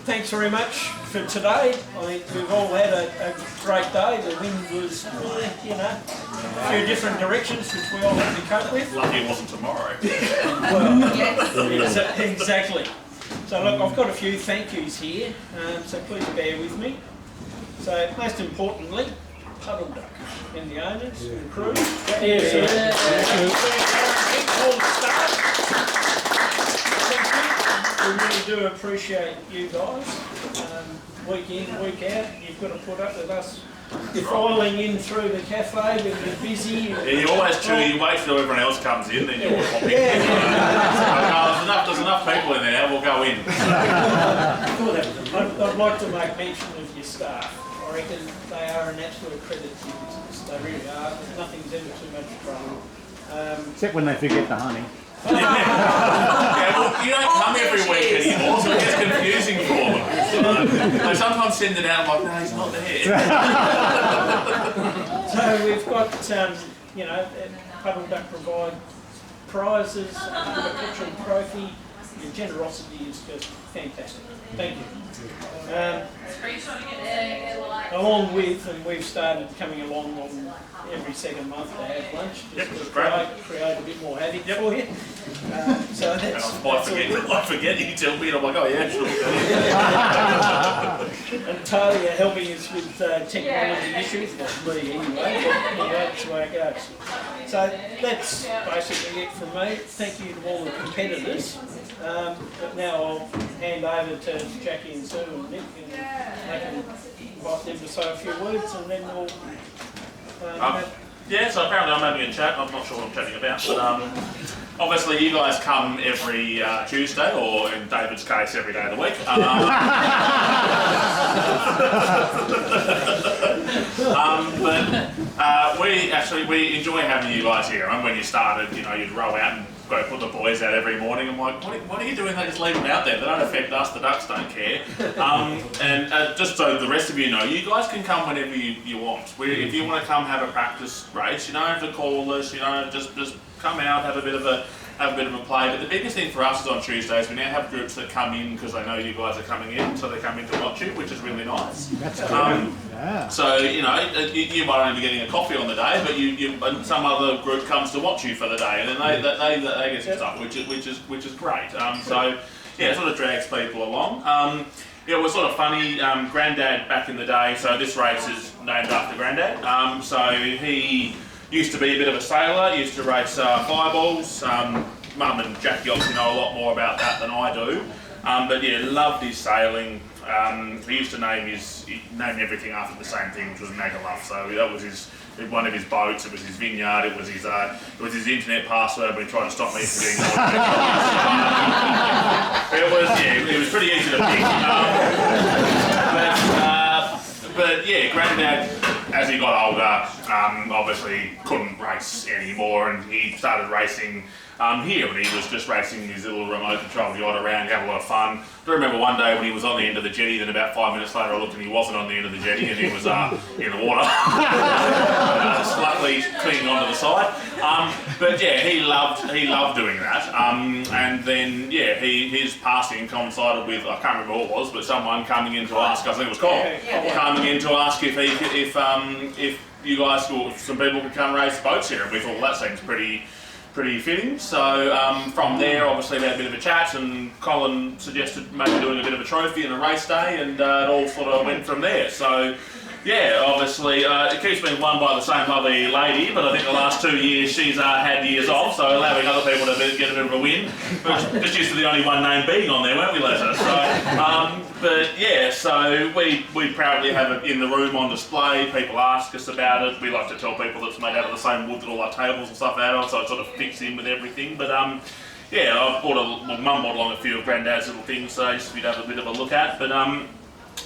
Thanks very much for today. I think we've all had a great day. The wind was, a few different directions which we all had to cope with. Lucky it wasn't tomorrow. Well, exactly. So look, I've got a few thank yous here, so please bear with me. So most importantly, Puddleduck and the owners and crew. All the staff. We really do appreciate you guys. Week in, week out, you've got to put up with us filing in through the cafe when you're busy. Yeah, you always do. You wait till everyone else comes in, then you'll pop in. There's enough people in there now, we'll go in. I'd like to make mention of your staff. I reckon they are an absolute credit to your business. They really are. Nothing's ever too much trouble. Except when they forget the honey. Yeah, well, you don't come every week anymore, so it gets confusing for them. I sometimes send it out, I'm like, no, he's not there. So we've got, Puddleduck provide prizes, Perpetual Trophy. Your generosity is just fantastic. Thank you. Along with, and we've started coming along on every second month to have lunch, just to create a bit more havoc for you. So that's. I forget you tell me, and I'm like, oh yeah, sure. And Talia helping us with technology issues, not me anyway, but that's the way it goes. So that's basically it from me. Thank you to all the competitors. But now I'll hand over to Jackie and Sue and Nick, and they can invite them to say a few words, and then we'll. Yeah, so apparently I'm having a chat. I'm not sure what I'm chatting about, but obviously you guys come every Tuesday, or in David's case, every day of the week. But we enjoy having you guys here. And when you started, you'd roll out and go put the boys out every morning. I'm like, what are you doing? They just leave them out there. They don't affect us. The ducks don't care. And just so the rest of you know, you guys can come whenever you want. If you want to come have a practice race, you don't have to call us. Just come out, have a bit of a play. But the biggest thing for us is on Tuesdays, we now have groups that come in because they know you guys are coming in, so they come in to watch you, which is really nice. That's yeah. So you might only be getting a coffee on the day, but some other group comes to watch you for the day, and then they get some stuff, which is great. So yeah, it sort of drags people along. It was sort of funny. Grandad back in the day. So this race is named after Grandad. So he used to be a bit of a sailor, used to race fireballs. Mum and Jackie obviously know a lot more about that than I do. But yeah, loved his sailing. He used to name everything after the same thing, which was Magaluf. So that was one of his boats, it was his vineyard, it was his internet password when he tried to stop me from getting it was pretty easy to pick. But yeah, Grandad, as he got older, obviously couldn't race anymore, and he started racing here, and he was just racing his little remote control yacht around, having a lot of fun. I remember one day when he was on the end of the jetty, then about 5 minutes later I looked and he wasn't on the end of the jetty, and he was in the water, luckily clinging onto the side. But yeah, he loved doing that. And then yeah, his passing coincided with, I can't remember what it was, but someone coming in to ask, I think it was Colin, coming in to ask if you guys or some people could come race boats here, and we thought, well, that seems pretty fitting. So from there, obviously we had a bit of a chat, and Colin suggested maybe doing a bit of a trophy and a race day, and it all sort of went from there. So yeah, obviously it keeps being won by the same lovely lady, but I think the last 2 years she's had years off, so allowing other people to get a bit of a win. But just used to the only one name being on there, weren't we, Lisa? So, but yeah, so we proudly have it in the room on display. People ask us about it. We like to tell people that it's made out of the same wood that all our tables and stuff out of, so it sort of fits in with everything. But yeah, Mum bought along a few of Grandad's little things, so just for you to have a bit of a look at. But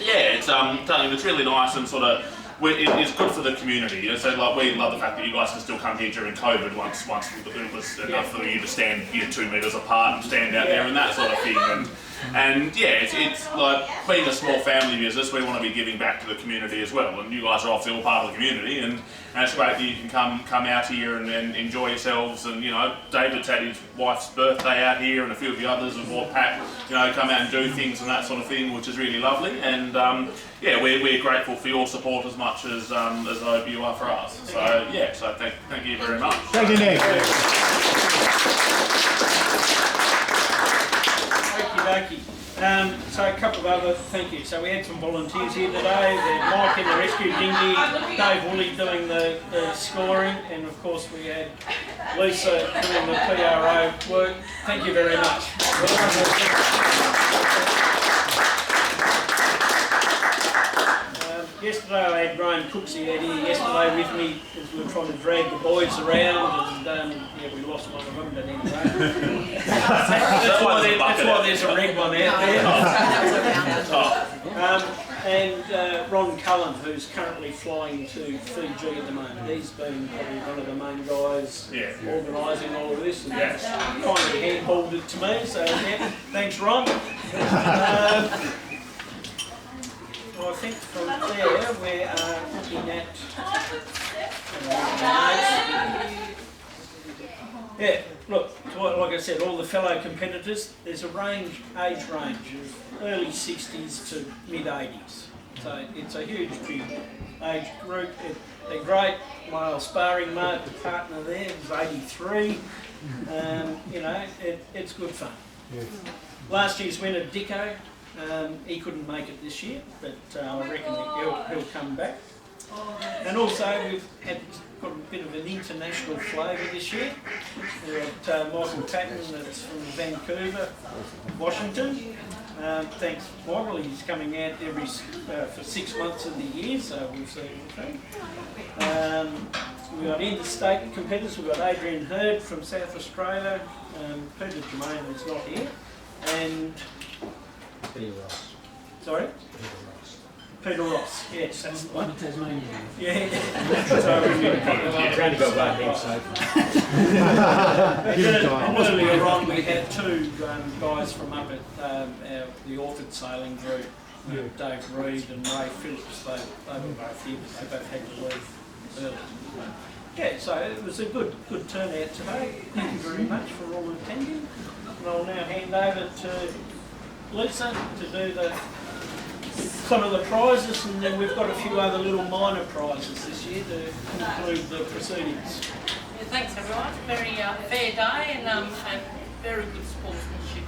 yeah, it's something that's really nice, and sort of it's good for the community. So like, we love the fact that you guys can still come here during COVID once it was enough for you to stand 2 metres apart and stand out there and that sort of thing. And And yeah, it's like being a small family business, we want to be giving back to the community as well. And you guys are obviously all part of the community, and it's great that you can come out here and enjoy yourselves. And you know, David's had his wife's birthday out here, and a few of the others have brought Pat, you know, come out and do things and that sort of thing, which is really lovely. And yeah, we're grateful for your support as much as you are for us. So yeah, so thank you very much. Thank you, Nick. Okey-dokey. So a couple of other thank yous. So we had some volunteers here today. Mike in the rescue dinghy, Dave Woolley doing the scoring, and of course we had Lisa doing the PRO work. Thank you very much. Yesterday I had Graham Cooksey out here yesterday with me as we were trying to drag the boys around, and yeah, we lost one of them, but anyway. that's why there's a red one out there. And Ron Cullen, who's currently flying to Fiji at the moment. He's been probably one of the main guys organising all of this, and kind of hand-hauled it to me, so yeah, thanks Ron. Well, I think from there we are looking at yeah, look, like I said, all the fellow competitors, there's a age range of early 60s to mid 80s. So it's a huge big age group. They're great. My sparring partner there is 83. You know, it's good fun. Last year's winner, Dicko, he couldn't make it this year, but I reckon he'll come back. And also we've got a bit of an international flavour this year. We've got Michael Patton, that's from Vancouver, Washington. Thanks Michael, he's coming out for 6 months of the year, so we'll see what we've got interstate competitors. We've got Adrian Hurd from South Australia, Peter Germain is not here, and Peter Ross. Sorry? Peter Ross, yes, that's the one. Yeah. Earlier on we had two guys from up at the Orchard Sailing Group, Dave Reed and Ray Phillips. They were both here, but they both had to leave early. Yeah, so it was a good turnout today. Thank you very much for all attending. And I'll now hand over to Lisa to do some of the prizes, and then we've got a few other little minor prizes this year to conclude the proceedings. Yeah, thanks everyone. Very fair day and very good sportsmanship,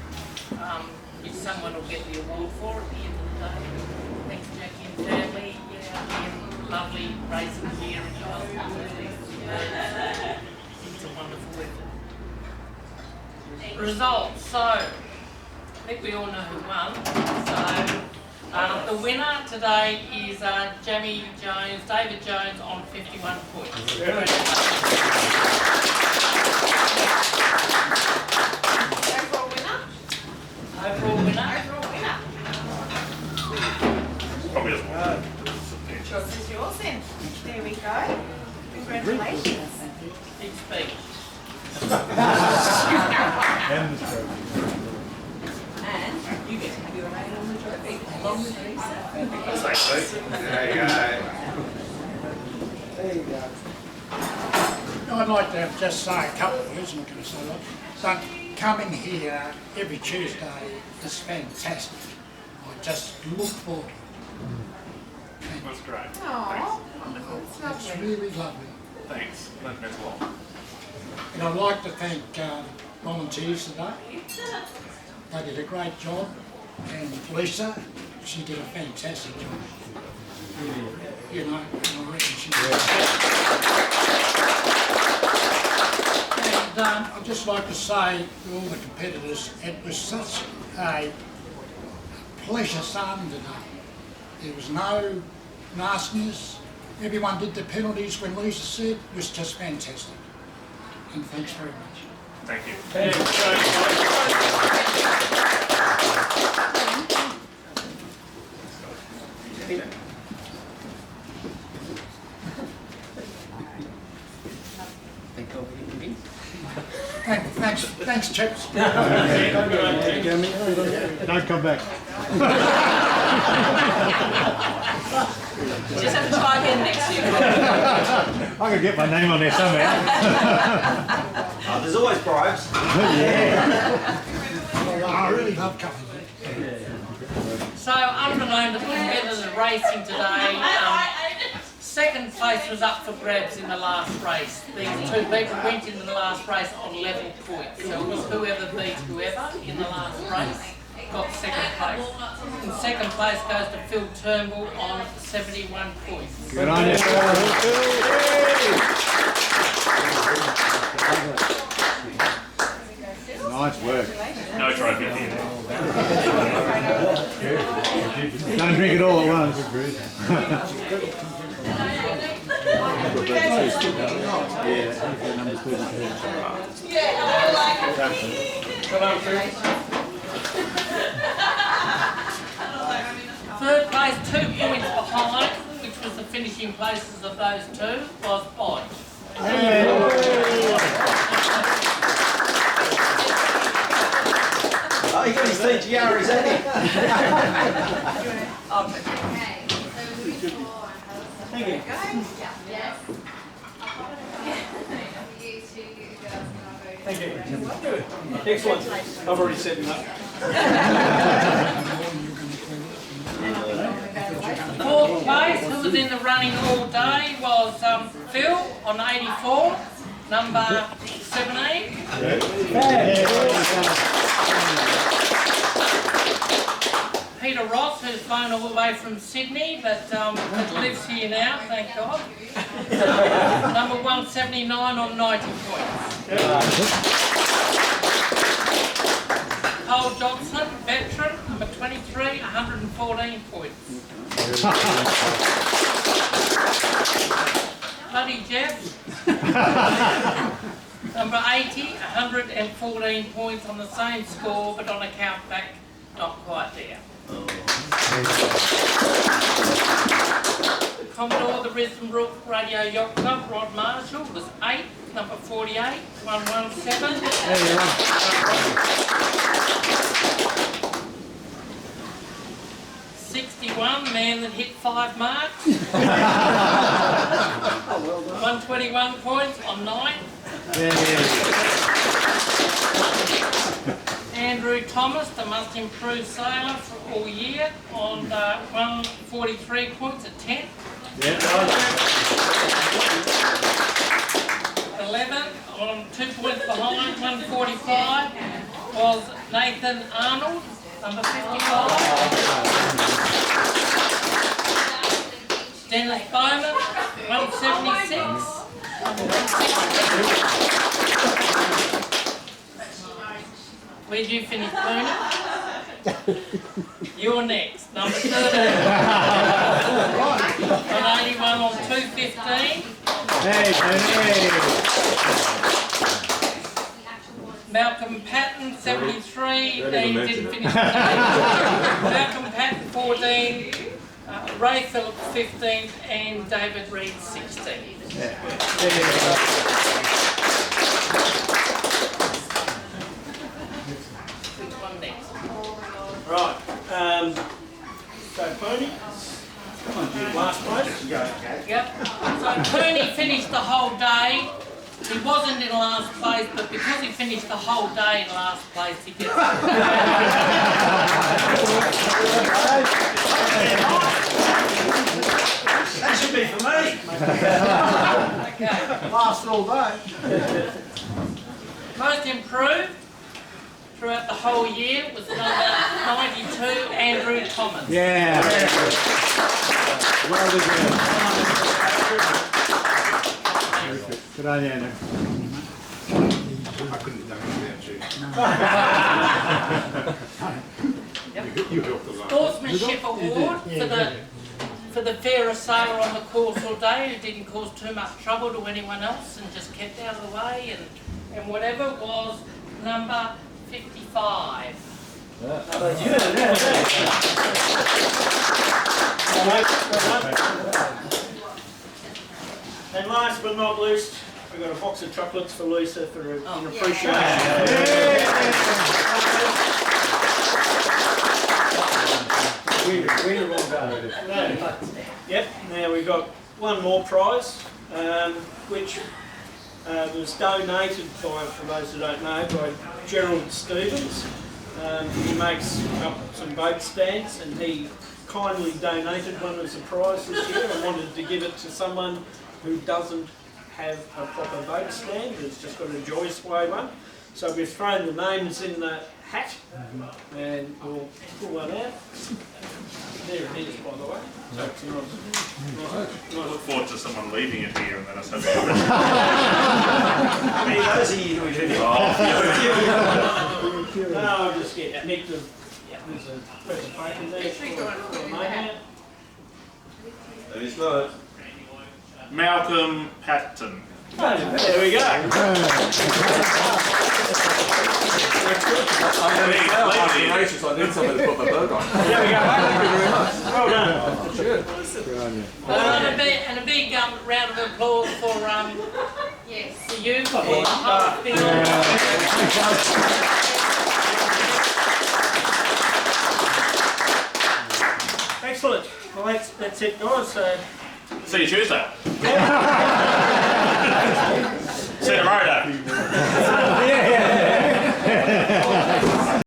which someone will get the award for at the end of the day. Thanks Jackie and family. Yeah, lovely racing gear and your husband. It's a wonderful effort. Results. So I think we all know who won. So the winner today is David Jones on 51 points. Really? Overall winner? Overall winner? Overall winner. Probably doesn't want Choice is yours then. There we go. Congratulations. Big speech. And you get to have your name on the trophy along with Lisa. There you go. I'd like to just say a couple of words, I'm not going to say a lot, but coming here every Tuesday is fantastic. I just look forward to it. That's great. Aww, It's that's lovely. really lovely. Thanks. That means a lot. And I'd like to thank volunteers today. They did a great job, and Lisa, she did a fantastic job. You know, and I reckon she did. And I'd just like to say to all the competitors, it was such a pleasure starting today. There was no nastiness. Everyone did the penalties when Lisa said it was just fantastic. And thanks very much. Thank you. Thanks Thanks, chaps. Don't come back. Just have to try again next year. I could get my name on there somehow. There's always bribes. I really love coming here. So, unbeknown to competitors racing today, second place was up for grabs in the last race. These two people went in the last race on level points. So it was whoever beat whoever in the last race got second place. And second place goes to Phil Turnbull on 71 points. Good on you. Nice work. No trophy here. Don't drink it all at once. Third place, 2 points behind, which was the finishing places of those two, was Bodge. Oh, you got his TGRs, hasn't he? Thank you. Thank you. Excellent. I've already set him up. Fourth place, who was in the running all day, was Phil on 84, number 17. Peter Ross, who's flown all the way from Sydney, but lives here now, thank God. Number 179 on 90 points. Cole Johnson, veteran, number 23, 114 points. Bloody Jeff, number 80, 114 points on the same score, but on a count back, not quite there. Commodore, the Risbrook Radio Yacht Club, Rod Marshall, was 8, number 48, 117. 61, man that hit 5 marks. 121 points on 9. Andrew Thomas, the most improved sailor for all year, on 143 points at 10. 11, on 2 points behind, 145, was Nathan Arnold, number 55. Dennis Bowman, 176. Where'd you finish, Tony? You're next, number 13. On 81 on 215. Hey, Malcolm Patton, 73. He didn't finish the day. Malcolm Patton, 14. Ray Phillips, 15. And David Reed, 16. Right. So Pony, last place. Yep. So Pony finished the whole day. He wasn't in last place, but because he finished the whole day in last place, he gets That should be for me. okay. Last all day. Most improved throughout the whole year was number 92, Andrew Thomas. Yeah. Well deserved. Good on you, Andrew. I couldn't have done it without you. You helped a lot. Sportsmanship Award for the fairest sailor on the course all day who didn't cause too much trouble to anyone else and just kept out of the way and whatever was number 55. And last but not least, we've got a box of chocolates for Lisa for an Oh, appreciation. Yep, now we've got one more prize, which was donated by, for those who don't know, by Gerald Stevens. He makes up some boat stands and he kindly donated one as a prize this year. I wanted to give it to someone who doesn't have a proper boat stand, it's just got a Joyceway one. So we've thrown the names in the hat and we'll pull one out. There it is, by the way. So it's I look forward to someone leaving it here and then us having How many of those are you doing? No, I'll just get Nick to, there's a piece of paper there. That is not. Malcolm Patton. There we go. I'm going to say I'm gracious. I need someone to put my boat on. There we go. Thank you very much. Well done. Good on you. And a big round of applause for Yes. for you for Yeah. Excellent. Well, that's it, guys. So, See you Tuesday. yeah.